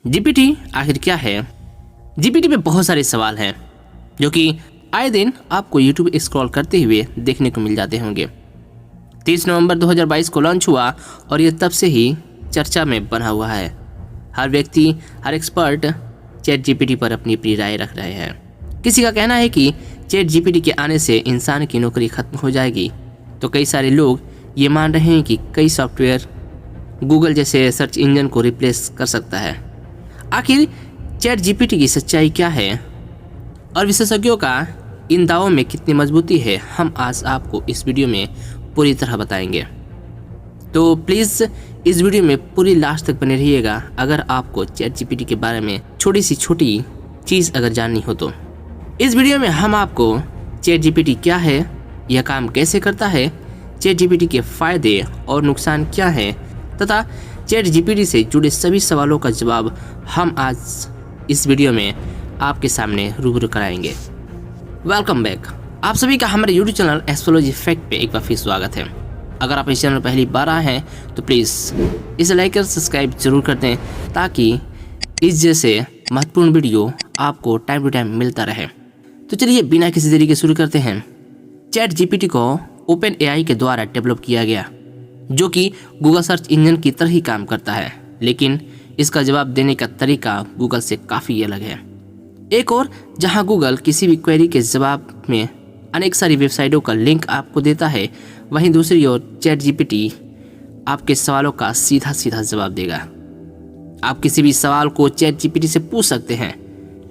GPT आखिर क्या है? जीपीटी पे बहुत सारे सवाल हैं जो कि आए दिन आपको यूट्यूब स्क्रॉल करते हुए देखने को मिल जाते होंगे। 30 नवंबर 2022 को लॉन्च हुआ और ये तब से ही चर्चा में बना हुआ है। हर व्यक्ति, हर एक्सपर्ट चैट जीपीटी पर अपनी अपनी राय रख रहे हैं। किसी का कहना है कि चैट जीपीटी के आने से इंसान की नौकरी खत्म हो जाएगी, तो कई सारे लोग ये मान रहे हैं कि कई सॉफ्टवेयर गूगल जैसे सर्च इंजन को रिप्लेस कर सकता है। आखिर चैट जीपीटी की सच्चाई क्या है और विशेषज्ञों का इन दावों में कितनी मजबूती है, हम आज आपको इस वीडियो में पूरी तरह बताएंगे। तो प्लीज़ इस वीडियो में पूरी लास्ट तक बने रहिएगा अगर आपको चैट जीपीटी के बारे में छोटी सी छोटी चीज़ अगर जाननी हो तो। इस वीडियो में हम आपको चैट जीपीटी क्या है, यह काम कैसे करता है, चैट जीपीटी के फ़ायदे और नुकसान क्या हैं तथा चैट जीपीटी से जुड़े सभी सवालों का जवाब हम आज इस वीडियो में आपके सामने रूबरू कराएंगे। वेलकम बैक, आप सभी का हमारे यूट्यूब चैनल एस्ट्रोलॉजी फैक्ट पे एक बार फिर स्वागत है। अगर आप इस चैनल पर पहली बार आए हैं तो प्लीज़ इसे लाइक और सब्सक्राइब जरूर कर दें ताकि इस जैसे महत्वपूर्ण वीडियो आपको टाइम टू टाइम मिलता रहे। तो चलिए बिना किसी देरी के शुरू करते हैं। चैट जीपीटी को ओपन एआई के द्वारा डेवलप किया गया, जो कि गूगल सर्च इंजन की तरह ही काम करता है, लेकिन इसका जवाब देने का तरीका गूगल से काफ़ी अलग है। एक और जहां गूगल किसी भी क्वेरी के जवाब में अनेक सारी वेबसाइटों का लिंक आपको देता है, वहीं दूसरी ओर चैट जीपीटी आपके सवालों का सीधा सीधा जवाब देगा। आप किसी भी सवाल को चैट जीपीटी से पूछ सकते हैं।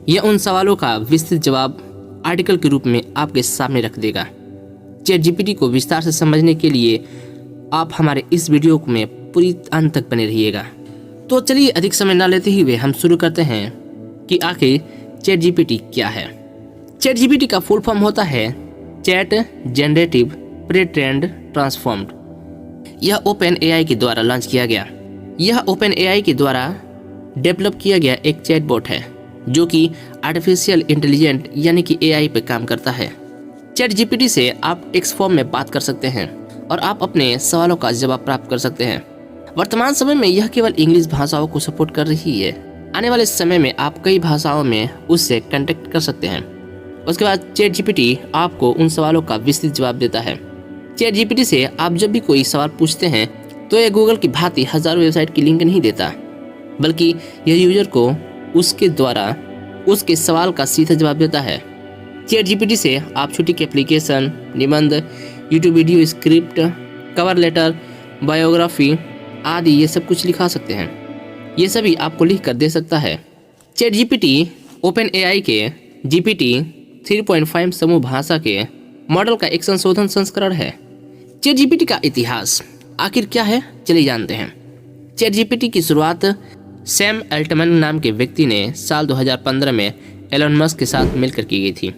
यह उन सवालों का विस्तृत जवाब आर्टिकल के रूप में आपके सामने रख देगा। चैट जीपीटी को विस्तार से समझने के लिए आप हमारे इस वीडियो में पूरी अंत तक बने रहिएगा। तो चलिए अधिक समय न लेते हुए हम शुरू करते हैं कि आखिर चैट जीपीटी क्या है। चैट जीपीटी का फुल फॉर्म होता है chat generative pre trained transformed. यह ओपन एआई के द्वारा लॉन्च किया गया। यह ओपन एआई के द्वारा डेवलप किया गया एक चैटबॉट है जो कि आर्टिफिशियल इंटेलिजेंट यानी कि एआई पे काम करता है। चैट जीपीटी से आप टेक्स्ट फॉर्म में बात कर सकते हैं और आप अपने सवालों का जवाब प्राप्त कर सकते हैं। वर्तमान समय में यह केवल इंग्लिश भाषाओं को सपोर्ट कर रही है। आने वाले समय में आप कई भाषाओं में उससे कांटेक्ट कर सकते हैं। उसके बाद चैट जीपीटी आपको उन सवालों का विस्तृत जवाब देता है। चैट जीपीटी से आप जब भी कोई सवाल पूछते हैं तो यह गूगल की भांति हजारों वेबसाइट की लिंक नहीं देता, बल्कि यह यूजर को उसके द्वारा उसके सवाल का सीधा जवाब देता है। चैट जीपीटी से आप छुट्टी की एप्लीकेशन, निबंध, YouTube video, script, cover letter, biography आदि ये सब कुछ लिखा सकते हैं। ये सभी आपको लिख कर दे सकता है। चैट जीपीटी ओपन एआई के जीपीटी 3.5 समूह भाषा के मॉडल का एक संशोधन संस्करण है। चैट जीपीटी का इतिहास आखिर क्या है, चलिए जानते हैं। चैट जीपीटी की शुरुआत सैम अल्टमैन नाम के व्यक्ति ने साल 2015 में एलन मस्क के साथ मिलकर की गई थी।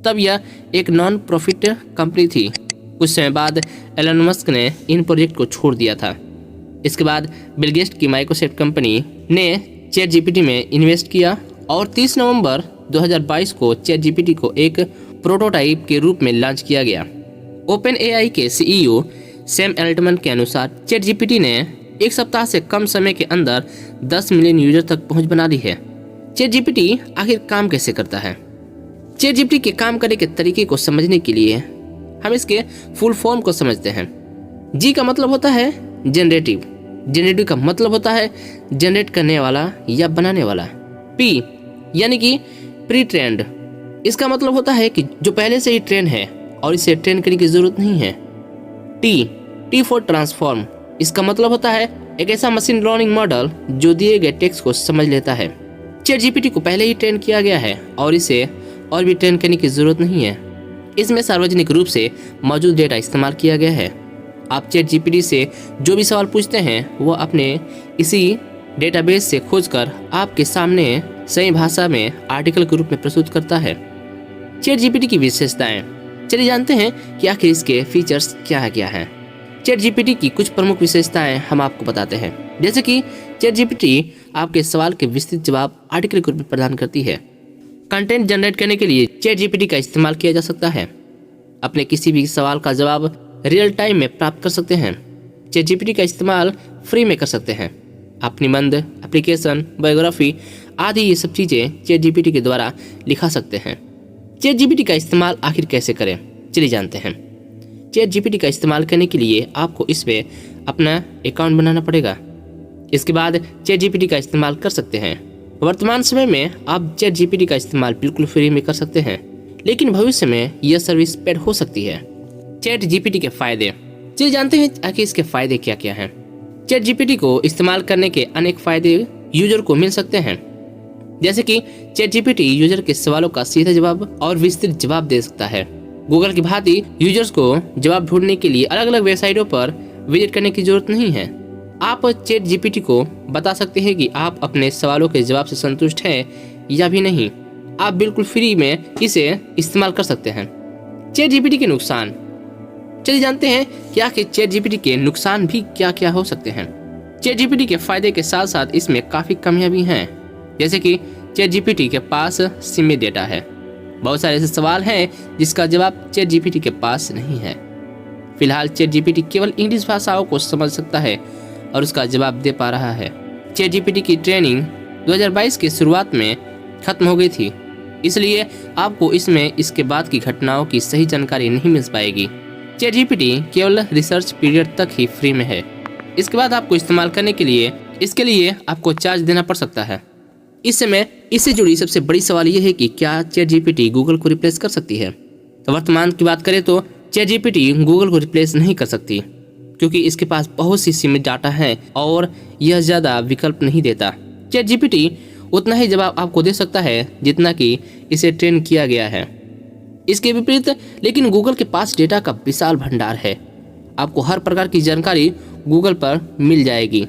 तब यह एक नॉन प्रॉफिट कंपनी थी। कुछ समय बाद एलन मस्क ने इन प्रोजेक्ट को छोड़ दिया था। इसके बाद बिल गेट्स की माइक्रोसॉफ्ट कंपनी ने चैट जीपीटी में इन्वेस्ट किया और 30 नवंबर 2022 को चैट जीपीटी को एक प्रोटोटाइप के रूप में लॉन्च किया गया। ओपन एआई के सीईओ सैम अल्टमैन के अनुसार चैट जीपीटी ने एक सप्ताह से कम समय के अंदर 10 मिलियन यूजर तक पहुंच बना ली है। चैट जीपीटी आखिर काम कैसे करता है? चैट जीपीटी के काम करने के तरीके को समझने के लिए हम इसके फुल फॉर्म को समझते हैं। जी का मतलब होता है जनरेटिव। जनरेटिव का मतलब होता है जनरेट करने वाला या बनाने वाला। पी यानी कि प्री ट्रेन्ड, इसका मतलब होता है कि जो पहले से ही ट्रेन है और इसे ट्रेन करने की जरूरत नहीं है। टी फॉर ट्रांसफॉर्म, इसका मतलब होता है एक ऐसा मशीन लर्निंग मॉडल जो दिए गए टेक्स्ट को समझ लेता है। चैट जीपीटी को पहले ही ट्रेन किया गया है और इसे और भी ट्रेन करने की जरूरत नहीं है। इसमें सार्वजनिक रूप से मौजूद डेटा इस्तेमाल किया गया है। आप चैट जीपीटी से जो भी सवाल पूछते हैं वो अपने इसी डेटाबेस से खोजकर आपके सामने सही भाषा में आर्टिकल के रूप में प्रस्तुत करता है। चैट जीपीटी की विशेषताएं, चलिए जानते हैं कि आखिर इसके फीचर्स क्या है। चैट जीपीटी की कुछ प्रमुख विशेषताएं हम आपको बताते हैं, जैसे कि चैट जीपीटी आपके सवाल के विस्तृत जवाब आर्टिकल के रूप में प्रदान करती है। कंटेंट जनरेट करने के लिए चैट जीपीटी का इस्तेमाल किया जा सकता है। अपने किसी भी सवाल का जवाब रियल टाइम में प्राप्त कर सकते हैं। चैट जीपीटी का इस्तेमाल फ्री में कर सकते हैं। आप निबंध, एप्लीकेशन, बायोग्राफी आदि ये सब चीज़ें चैट जीपीटी के द्वारा लिखा सकते हैं। चैट जीपीटी का इस्तेमाल आखिर कैसे करें, चलिए जानते हैं। चैट जीपीटी का इस्तेमाल करने के लिए आपको इसमें अपना अकाउंट बनाना पड़ेगा। इसके बाद चैट जीपीटी का इस्तेमाल कर सकते हैं। वर्तमान समय में आप चैट जीपीटी का इस्तेमाल बिल्कुल फ्री में कर सकते हैं, लेकिन भविष्य में यह सर्विस पेड हो सकती है। चैट जीपीटी के फायदे, चलिए जानते हैं आखिर इसके फायदे क्या क्या हैं। चैट जीपीटी को इस्तेमाल करने के अनेक फायदे यूजर को मिल सकते हैं, जैसे कि चैट जीपीटी यूजर के सवालों का सीधा जवाब और विस्तृत जवाब दे सकता है। गूगल की भांति यूजर्स को जवाब ढूंढने के लिए अलग अलग वेबसाइटों पर विजिट करने की जरूरत नहीं है। आप चैट जीपीटी को बता सकते हैं कि आप अपने सवालों के जवाब से संतुष्ट हैं या भी नहीं। आप बिल्कुल फ्री में इसे इस्तेमाल कर सकते हैं। चैट जीपीटी के नुकसान, चलिए जानते हैं कि आखिर चैट जीपीटी के नुकसान भी क्या क्या हो सकते हैं। चैट जीपीटी के फायदे के साथ साथ इसमें काफ़ी कमियां भी हैं, जैसे कि चैट जीपीटी के पास सीमित डेटा है। बहुत सारे ऐसे सवाल हैं जिसका जवाब चैट जीपीटी के पास नहीं है। फिलहाल चैट जीपीटी केवल इंग्लिश भाषाओं को समझ सकता है और उसका जवाब दे पा रहा है। चैट जीपीटी की ट्रेनिंग 2022 के शुरुआत में खत्म हो गई थी, इसलिए आपको इसमें इसके बाद की घटनाओं की सही जानकारी नहीं मिल पाएगी। चैट जीपीटी केवल रिसर्च पीरियड तक ही फ्री में है। इसके बाद आपको इस्तेमाल करने के लिए इसके लिए आपको चार्ज देना पड़ सकता है। इस समय इससे जुड़ी सबसे बड़ी सवाल यह है कि क्या चैट जीपीटी गूगल को रिप्लेस कर सकती है। तो वर्तमान की बात करें तो चैट जीपीटी गूगल को रिप्लेस नहीं कर सकती, क्योंकि इसके पास बहुत सी सीमित डाटा है और यह ज़्यादा विकल्प नहीं देता। चैट जीपीटी उतना ही जवाब आपको दे सकता है जितना कि इसे ट्रेन किया गया है। इसके विपरीत लेकिन गूगल के पास डेटा का विशाल भंडार है। आपको हर प्रकार की जानकारी गूगल पर मिल जाएगी।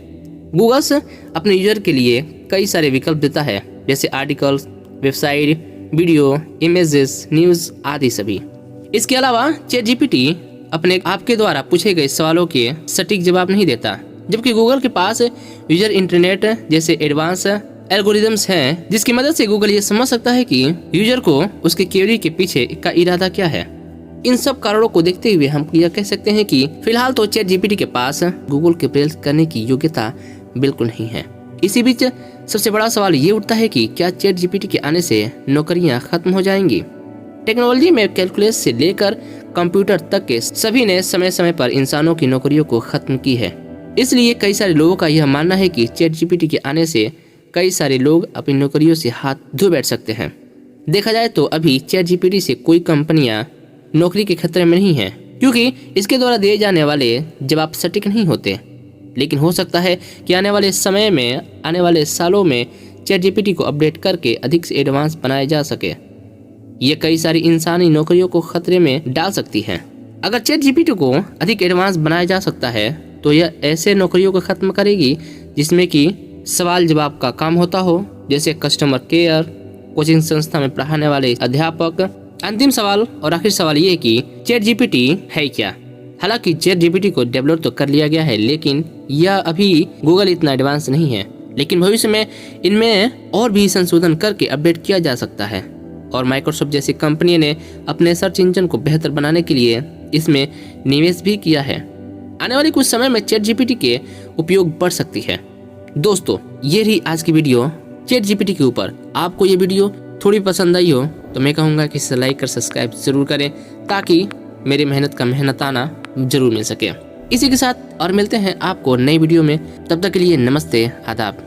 गूगल अपने यूजर के लिए कई सारे विकल्प देता है, जैसे articles, website, video, images, news आदि सभी। इसके अलावा चैट जीपीटी अपने आपके द्वारा पूछे गए सवालों के सटीक जवाब नहीं देता, जबकि गूगल के पास यूजर इंटरनेट जैसे एडवांस एल्गोरिदम्स हैं, जिसकी मदद से गूगल ये समझ सकता है कि यूजर को उसके क्वेरी के पीछे का इरादा क्या है। इन सब कारणों को देखते हुए हम यह कह सकते हैं कि फिलहाल तो चैट जीपीटी के पास गूगल के रिप्लेस करने की योग्यता बिल्कुल नहीं है। इसी बीच सबसे बड़ा सवाल ये उठता है कि क्या चैट जीपीटी के आने से नौकरियां खत्म हो जाएंगी। टेक्नोलॉजी में कैलकुलेस से लेकर कंप्यूटर तक के सभी ने समय समय पर इंसानों की नौकरियों को खत्म की है। इसलिए कई सारे लोगों का यह मानना है कि चैट जीपीटी के आने से कई सारे लोग अपनी नौकरियों से हाथ धो बैठ सकते हैं। देखा जाए तो अभी चैट जीपीटी से कोई कंपनियां नौकरी के खतरे में नहीं है, क्योंकि इसके द्वारा दिए जाने वाले जवाब सटीक नहीं होते। लेकिन हो सकता है कि आने वाले समय में, आने वाले सालों में चैट जीपीटी को अपडेट करके अधिक से एडवांस बनाया जा सके। ये कई सारी इंसानी नौकरियों को खतरे में डाल सकती है। अगर चैट जीपीटी को अधिक एडवांस बनाया जा सकता है तो यह ऐसे नौकरियों को खत्म करेगी जिसमें कि सवाल जवाब का काम होता हो, जैसे कस्टमर केयर, कोचिंग संस्था में पढ़ाने वाले अध्यापक। अंतिम सवाल और आखिरी सवाल ये है कि चैट जीपीटी है क्या। हालांकि चैट जीपीटी को डेवलप तो कर लिया गया है, लेकिन यह अभी गूगल इतना एडवांस नहीं है। लेकिन भविष्य में इनमें और भी संशोधन करके अपडेट किया जा सकता है। और माइक्रोसॉफ्ट जैसी कंपनी ने अपने सर्च इंजन को बेहतर बनाने के लिए इसमें निवेश भी किया है। आने वाले कुछ समय में चैट जीपीटी के उपयोग बढ़ सकती है। दोस्तों, ये रही आज की वीडियो चैट जीपीटी के ऊपर। आपको ये वीडियो थोड़ी पसंद आई हो तो मैं कहूँगा कि इसे लाइक कर सब्सक्राइब जरूर करें, ताकि मेरी मेहनत का मेहनताना जरूर मिल सके। इसी के साथ और मिलते हैं आपको नई वीडियो में। तब तक के लिए नमस्ते, आदाब।